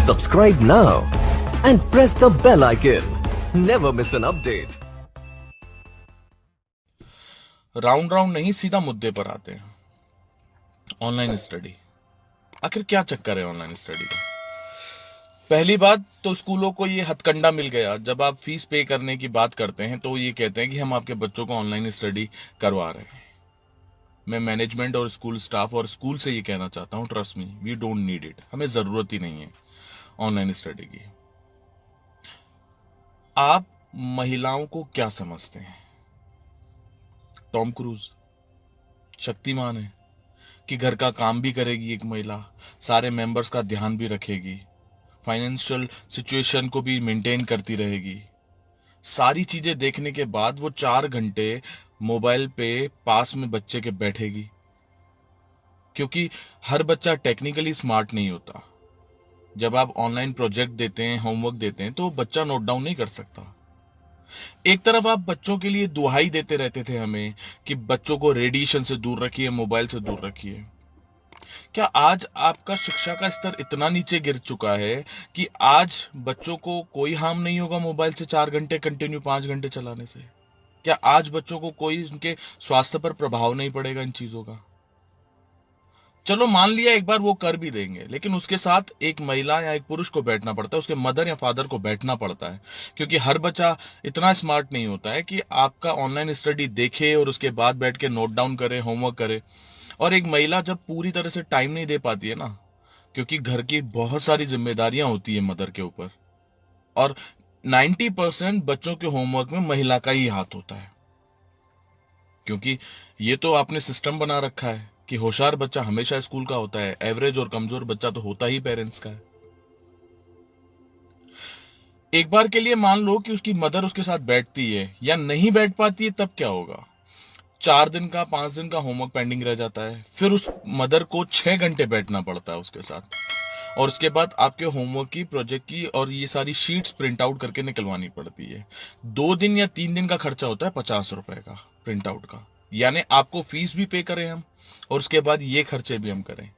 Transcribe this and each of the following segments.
Subscribe now and press the bell icon. Never miss an update. Round नहीं, सीधा मुद्दे पर आते हैं। ऑनलाइन स्टडी, आखिर क्या चक्कर है ऑनलाइन स्टडी का? पहली बात तो स्कूलों को ये हथकंडा मिल गया। जब आप फीस पे करने की बात करते हैं तो ये कहते हैं कि हम आपके बच्चों को ऑनलाइन स्टडी करवा रहे हैं। मैं मैनेजमेंट और स्कूल स्टाफ और स्कूल से ये कहना चाहता हूं, trust me, we don't need it. हमें जरूरत ही नहीं है ऑनलाइन स्टडी की। आप महिलाओं को क्या समझते हैं? टॉम क्रूज, शक्तिमान है कि घर का काम भी करेगी एक महिला, सारे मेंबर्स का ध्यान भी रखेगी, फाइनेंशियल सिचुएशन को भी मेंटेन करती रहेगी। सारी चीजें देखने के बाद वो 4 घंटे मोबाइल पे पास में बच्चे के बैठेगी, क्योंकि हर बच्चा टेक्निकली स्मार्ट नहीं होता। जब आप ऑनलाइन प्रोजेक्ट देते हैं, होमवर्क देते हैं, तो बच्चा नोट डाउन नहीं कर सकता। एक तरफ आप बच्चों के लिए दुहाई देते रहते थे हमें कि बच्चों को रेडिएशन से दूर रखिए, मोबाइल से दूर रखिए। क्या आज आपका शिक्षा का स्तर इतना नीचे गिर चुका है कि आज बच्चों को कोई हार्म नहीं होगा मोबाइल से 4 घंटे कंटिन्यू 5 घंटे चलाने से? क्या आज बच्चों को कोई उनके स्वास्थ्य पर प्रभाव नहीं पड़ेगा इन चीजों का? चलो मान लिया एक बार वो कर भी देंगे, लेकिन उसके साथ एक महिला या एक पुरुष को बैठना पड़ता है, उसके मदर या फादर को बैठना पड़ता है, क्योंकि हर बच्चा इतना स्मार्ट नहीं होता है कि आपका ऑनलाइन स्टडी देखे और उसके बाद बैठ के नोट डाउन करे, होमवर्क करे। और एक महिला जब पूरी तरह से टाइम नहीं दे पाती है ना, क्योंकि घर की बहुत सारी जिम्मेदारियां होती है मदर के ऊपर, और 90% बच्चों के होमवर्क में महिला का ही हाथ होता है, क्योंकि ये तो आपने सिस्टम बना रखा है कि होशियार बच्चा हमेशा स्कूल का होता है, एवरेज और कमजोर बच्चा तो होता ही पेरेंट्स का है। एक बार के लिए मान लो कि उसकी मदर उसके साथ बैठती है या नहीं बैठ पाती है, तब क्या होगा? 4 दिन का 5 दिन का होमवर्क पेंडिंग रह जाता है, फिर उस मदर को 6 घंटे बैठना पड़ता है उसके साथ, और उसके बाद आपके होमवर्क की, प्रोजेक्ट की और ये सारी शीट्स प्रिंट आउट करके निकलवानी पड़ती है। 2 दिन या 3 दिन का खर्चा होता है 50 रुपए का प्रिंट आउट का। यानी आपको फीस भी पे करें हम, और उसके बाद ये खर्चे भी हम करें।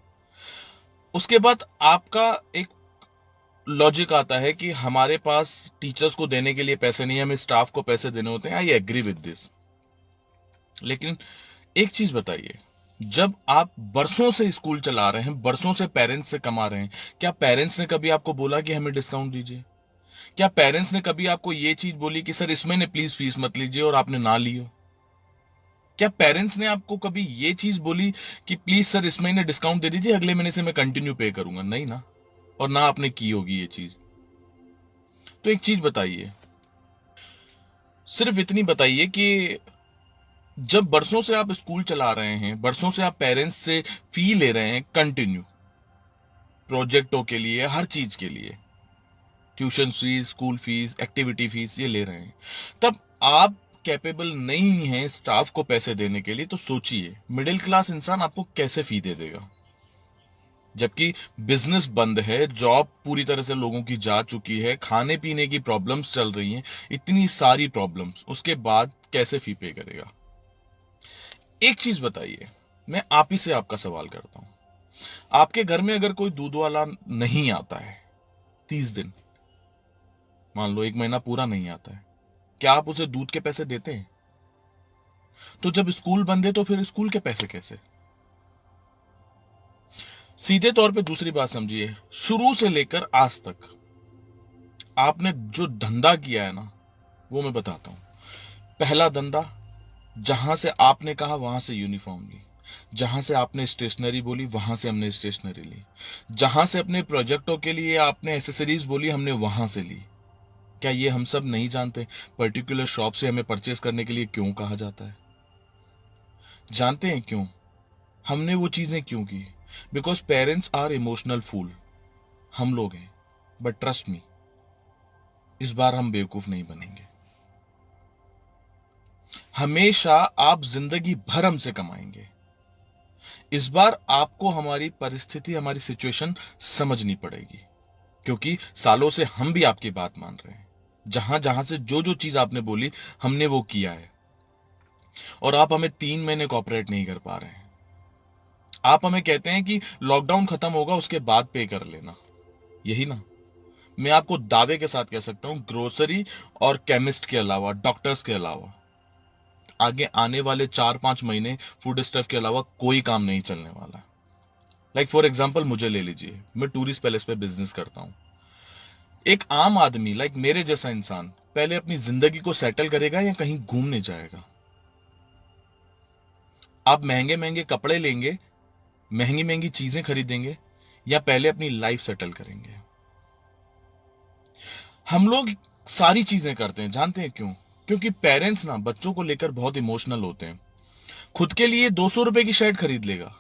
उसके बाद आपका एक लॉजिक आता है कि हमारे पास टीचर्स को देने के लिए पैसे नहीं है, हमें स्टाफ को पैसे देने होते हैं। I agree with this. लेकिन एक चीज बताइए, जब आप बरसों से स्कूल चला रहे हैं, बरसों से पेरेंट्स से कमा रहे हैं, क्या पेरेंट्स ने कभी आपको बोला कि हमें डिस्काउंट दीजिए? क्या पेरेंट्स ने कभी आपको ये चीज बोली कि सर इस महीने प्लीज फीस मत लीजिए, और आपने ना ली हो? क्या पेरेंट्स ने आपको कभी ये चीज बोली कि प्लीज सर इस महीने डिस्काउंट दे दीजिए, अगले महीने से मैं कंटिन्यू पे करूंगा? नहीं ना, और ना आपने की होगी ये चीज। तो एक चीज बताइए, सिर्फ इतनी बताइए कि जब बरसों से आप स्कूल चला रहे हैं, बरसों से आप पेरेंट्स से फी ले रहे हैं कंटिन्यू, प्रोजेक्टों के लिए, हर चीज के लिए, tuition fees, school fees, activity fees ये ले रहे हैं, तब आप कैपेबल नहीं है स्टाफ को पैसे देने के लिए, तो सोचिए मिडिल क्लास इंसान आपको कैसे फी दे देगा? जबकि बिजनेस बंद है, जॉब पूरी तरह से लोगों की जा चुकी है, खाने पीने की प्रॉब्लम्स चल रही हैं, इतनी सारी प्रॉब्लम्स, उसके बाद कैसे फी पे करेगा? एक चीज बताइए, मैं आप ही से आपका सवाल करता हूं, आपके घर में अगर कोई दूध वाला नहीं आता है 30 दिन, मान लो 1 महीना पूरा नहीं आता है, क्या आप उसे दूध के पैसे देते हैं? तो जब स्कूल बंद है तो फिर स्कूल के पैसे कैसे? सीधे तौर पे दूसरी बात समझिए, शुरू से लेकर आज तक आपने जो धंधा किया है ना, वो मैं बताता हूं। पहला धंधा, जहां से आपने कहा वहां से यूनिफॉर्म ली, जहां से आपने स्टेशनरी बोली वहां से हमने स्टेशनरी ली, जहां से अपने प्रोजेक्टों के लिए आपने एसेसरीज बोली हमने वहां से ली। क्या ये हम सब नहीं जानते पर्टिकुलर शॉप से हमें परचेस करने के लिए क्यों कहा जाता है? जानते हैं क्यों हमने वो चीजें क्यों की? Because parents are emotional fool, हम लोग हैं। बट ट्रस्ट मी, इस बार हम बेवकूफ नहीं बनेंगे। हमेशा आप जिंदगी भर हमसे कमाएंगे। इस बार आपको हमारी परिस्थिति, हमारी सिचुएशन समझनी पड़ेगी, क्योंकि सालों से हम भी आपकी बात मान रहे हैं। जहां जहां से जो जो चीज आपने बोली हमने वो किया है, और आप हमें 3 महीने कॉपरेट नहीं कर पा रहे हैं। आप हमें कहते हैं कि लॉकडाउन खत्म होगा उसके बाद पे कर लेना, यही ना? मैं आपको दावे के साथ कह सकता हूं, ग्रोसरी और केमिस्ट के अलावा, डॉक्टर्स के अलावा, आगे आने वाले 4-5 महीने फूड स्टफ के अलावा कोई काम नहीं चलने वाला। लाइक फॉर एग्जाम्पल मुझे ले लीजिए, मैं टूरिस्ट पैलेस पे बिजनेस करता हूं। एक आम आदमी लाइक मेरे जैसा इंसान पहले अपनी जिंदगी को सेटल करेगा या कहीं घूमने जाएगा? आप महंगे महंगे कपड़े लेंगे, महंगी महंगी चीजें खरीदेंगे, या पहले अपनी लाइफ सेटल करेंगे? हम लोग सारी चीजें करते हैं, जानते हैं क्यों? क्योंकि पेरेंट्स ना बच्चों को लेकर बहुत इमोशनल होते हैं। खुद के लिए 200 रुपए की शर्ट खरीद लेगा,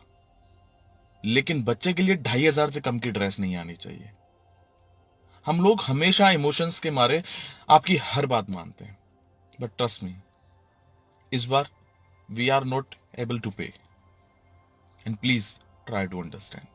लेकिन बच्चे के लिए 2,500 से कम की ड्रेस नहीं आनी चाहिए। हम लोग हमेशा इमोशंस के मारे आपकी हर बात मानते हैं, बट ट्रस्ट मी, इस बार we are not able to pay, and please try to understand.